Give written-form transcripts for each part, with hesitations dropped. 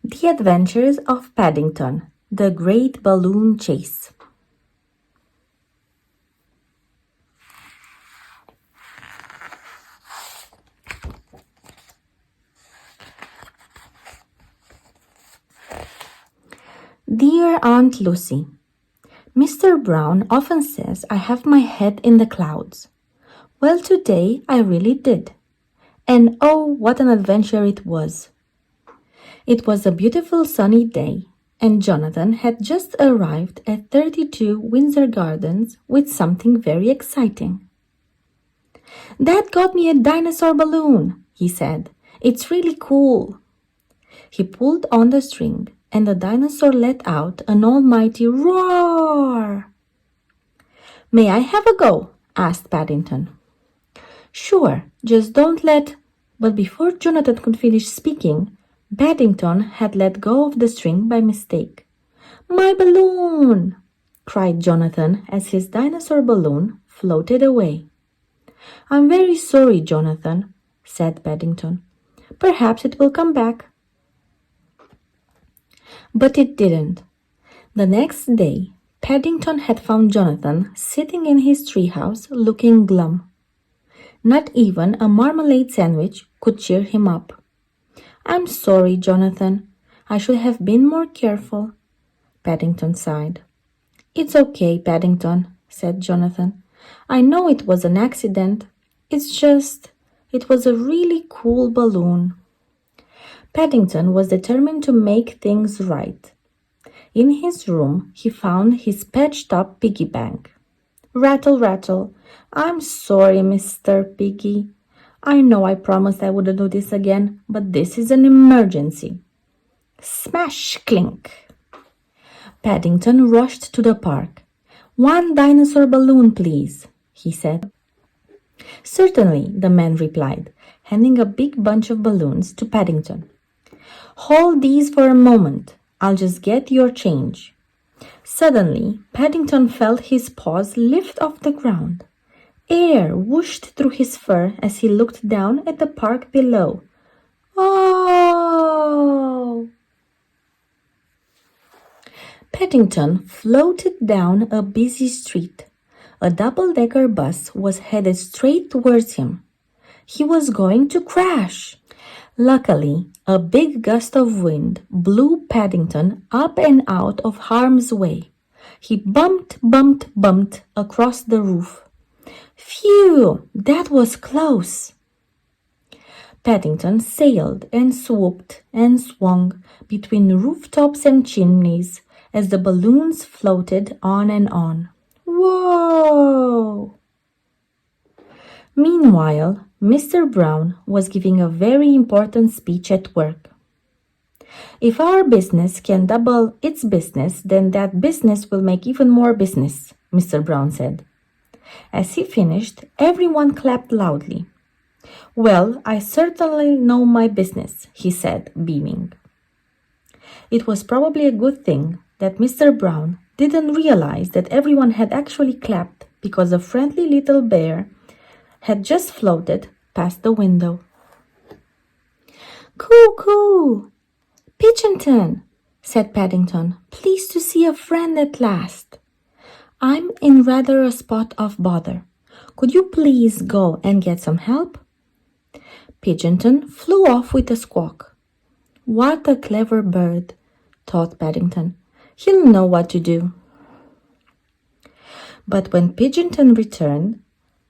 The Adventures of Paddington, The Great Balloon Chase. Dear Aunt Lucy, Mr. Brown often says I have my head in the clouds. Well, today I really did. And oh, what an adventure it was! It was a beautiful sunny day, and Jonathan had just arrived at 32 Windsor Gardens with something very exciting. "Dad got me a dinosaur balloon," he said. "It's really cool." He pulled on the string, and the dinosaur let out an almighty roar. "May I have a go?" asked Paddington. "Sure, just don't let—" But before Jonathan could finish speaking, Paddington had let go of the string by mistake. "My balloon!" cried Jonathan as his dinosaur balloon floated away. "I'm very sorry, Jonathan," said Paddington. "Perhaps it will come back." But it didn't. The next day, Paddington had found Jonathan sitting in his treehouse looking glum. Not even a marmalade sandwich could cheer him up. "I'm sorry, Jonathan. I should have been more careful," Paddington sighed. "It's okay, Paddington," said Jonathan. "I know it was an accident. It was a really cool balloon." Paddington was determined to make things right. In his room, he found his patched-up piggy bank. "Rattle, rattle. I'm sorry, Mr. Piggy. I know I promised I wouldn't do this again, but this is an emergency." Smash, clink! Paddington rushed to the park. "One dinosaur balloon, please," he said. "Certainly," the man replied, handing a big bunch of balloons to Paddington. "Hold these for a moment. I'll just get your change." Suddenly, Paddington felt his paws lift off the ground. Air whooshed through his fur as he looked down at the park below. Oh! Paddington floated down a busy street. A double-decker bus was headed straight towards him. He was going to crash. Luckily, a big gust of wind blew Paddington up and out of harm's way. He bumped across the roof. Phew, that was close. Paddington sailed and swooped and swung between rooftops and chimneys as the balloons floated on and on. Whoa! Meanwhile, Mr. Brown was giving a very important speech at work. "If our business can double its business, then that business will make even more business," Mr. Brown said. As he finished, everyone clapped loudly. "Well, I certainly know my business," he said, beaming. It was probably a good thing that Mr. Brown didn't realize that everyone had actually clapped because a friendly little bear had just floated past the window. "Coo-coo! Pigeonton," said Paddington, "pleased to see a friend at last. I'm in rather a spot of bother. Could you please go and get some help?" Pigeonton flew off with a squawk. "What a clever bird," thought Paddington. "He'll know what to do." But when Pigeonton returned,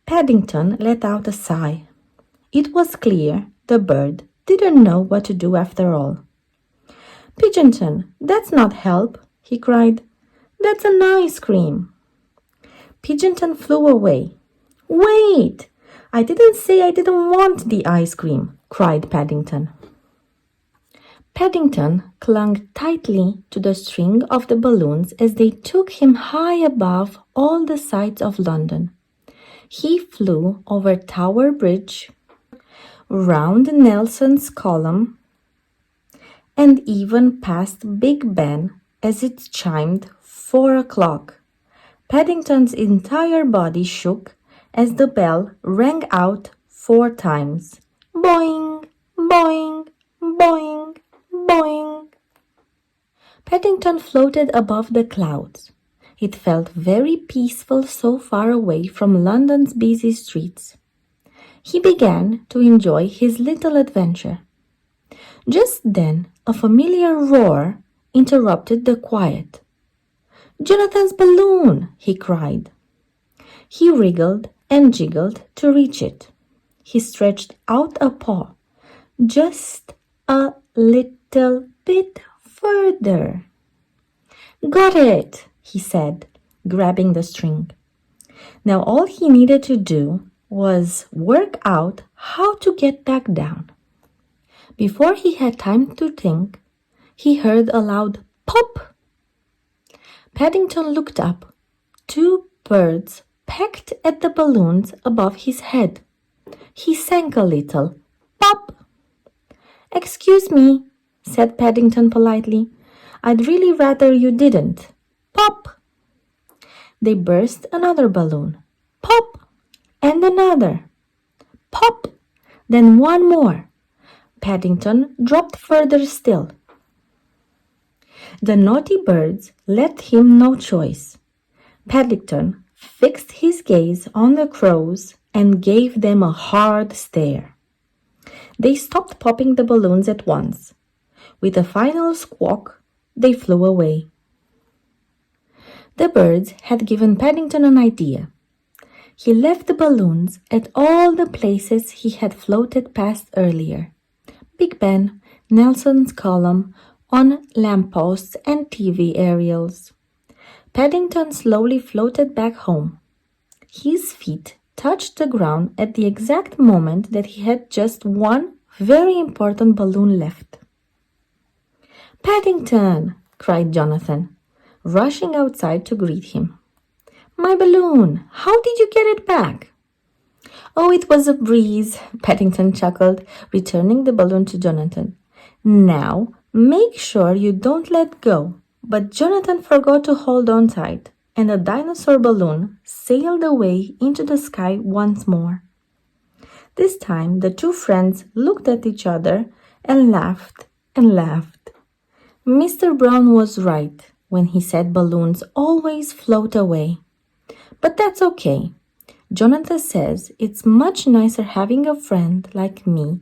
Paddington let out a sigh. It was clear the bird didn't know what to do after all. "Pigeonton, that's not help," he cried. "That's an ice cream." Pigeonton flew away. "Wait! I didn't say I didn't want the ice cream," cried Paddington. Paddington clung tightly to the string of the balloons as they took him high above all the sights of London. He flew over Tower Bridge, round Nelson's Column, and even past Big Ben as it chimed 4 o'clock. Paddington's entire body shook as the bell rang out 4 times. Boing, boing, boing, boing. Paddington floated above the clouds. It felt very peaceful so far away from London's busy streets. He began to enjoy his little adventure. Just then, a familiar roar interrupted the quiet. "Jonathan's balloon!" he cried. He wriggled and jiggled to reach it. He stretched out a paw, just a little bit further. "Got it," he said, grabbing the string. Now all he needed to do was work out how to get back down. Before he had time to think, he heard a loud pop. Paddington looked up. Two birds pecked at the balloons above his head. He sank a little. Pop! "Excuse me," said Paddington politely. "I'd really rather you didn't." Pop! They burst another balloon. Pop! And another. Pop! Then one more. Paddington dropped further still. The naughty birds left him no choice. Paddington fixed his gaze on the crows and gave them a hard stare. They stopped popping the balloons at once. With a final squawk, they flew away. The birds had given Paddington an idea. He left the balloons at all the places he had floated past earlier. Big Ben, Nelson's Column, on lampposts and TV aerials. Paddington slowly floated back home. His feet touched the ground at the exact moment that he had just one very important balloon left. "Paddington!" cried Jonathan, rushing outside to greet him. "My balloon! How did you get it back?" "Oh, it was a breeze," Paddington chuckled, returning the balloon to Jonathan. "Now, make sure you don't let go." But Jonathan forgot to hold on tight, and the dinosaur balloon sailed away into the sky once more. This time, the two friends looked at each other and laughed and laughed. Mr. Brown was right when he said balloons always float away. But that's okay. Jonathan says it's much nicer having a friend like me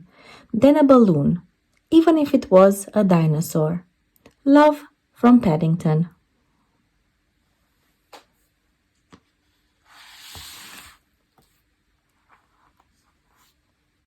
than a balloon, even if it was a dinosaur. Love from Paddington.